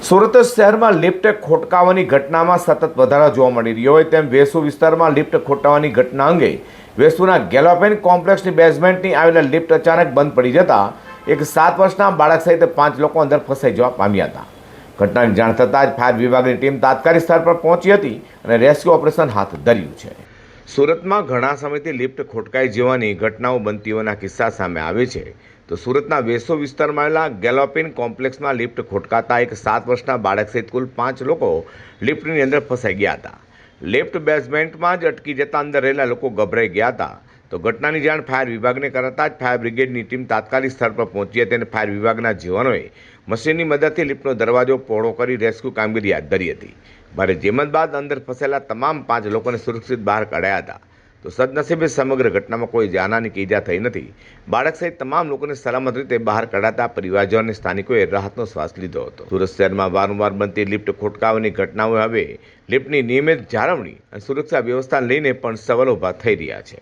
સુરત શહેરમાં લિફ્ટ ખોટકાવાની ઘટનામાં સતત વધારો જોવા મળી રહ્યો હોય તેમ વેસુ વિસ્તારમાં લિફ્ટ ખોટકાવાની ઘટના અંગે વેસુના ગેલોપેન કોમ્પ્લેક્સની બેઝમેન્ટની આવેલા લિફ્ટ અચાનક બંધ પડી જતા એક 7 વર્ષના બાળક સહિત 5 લોકો અંદર ફસાઈ જવા પામ્યા હતા. ઘટનાની જાણ થતાં જ ફાયર વિભાગની ટીમ તાત્કાલિક સ્થળ પર પહોંચી હતી અને રેસ્ક્યુ ઓપરેશન હાથ ધર્યું છે. સુરતમાં ઘણા સમયથી લિફ્ટ ખોટકાઈ જવાની ઘટનાઓ બનતી હોવાના કિસ્સા સામે આવે છે. તો સુરતના વેસો વિસ્તારમાં આવેલા ગેલોપીન કોમ્પ્લેક્સમાં લિફ્ટ ખોટકાતા એક 7 વર્ષના બાળક સહિત કુલ 5 લોકો લિફ્ટની અંદર ફસાઈ ગયા હતા. લિફ્ટ બેઝમેન્ટમાં જ અટકી જતા અંદર રહેલા લોકો ગભરાઈ ગયા હતા. તો ઘટનાની જાણ ફાયર વિભાગને કરાતા જ ફાયર બ્રિગેડની ટીમ તાત્કાલિક સ્થળ પર પહોંચી હતી અને ફાયર વિભાગના જવાનોએ મશીનની મદદથી લિફ્ટનો દરવાજો પહોળો કરી રેસ્ક્યુ કામગીરી હાથ ધરી હતી. ભારે જહેમત બાદ અંદર ફસેલા તમામ 5 લોકોને સુરક્ષિત બહાર કાઢ્યા હતા. તો સદનસીબે સમગ્ર ઘટનામાં કોઈ જાનહાની કે ઈજા થઈ નથી. બાળક સહિત તમામ લોકોને સલામત રીતે બહાર કાઢાતા પરિવારજનો અને સ્થાનિકોએ રાહતનો શ્વાસ લીધો હતો. સુરત શહેરમાં વારંવાર બનતી લિફ્ટ ખોટકાવાની ઘટનાઓ હવે લિફ્ટની નિયમિત જાળવણી અને સુરક્ષા વ્યવસ્થાને લઈને પણ સવાલો ઊભા થઈ રહ્યા છે.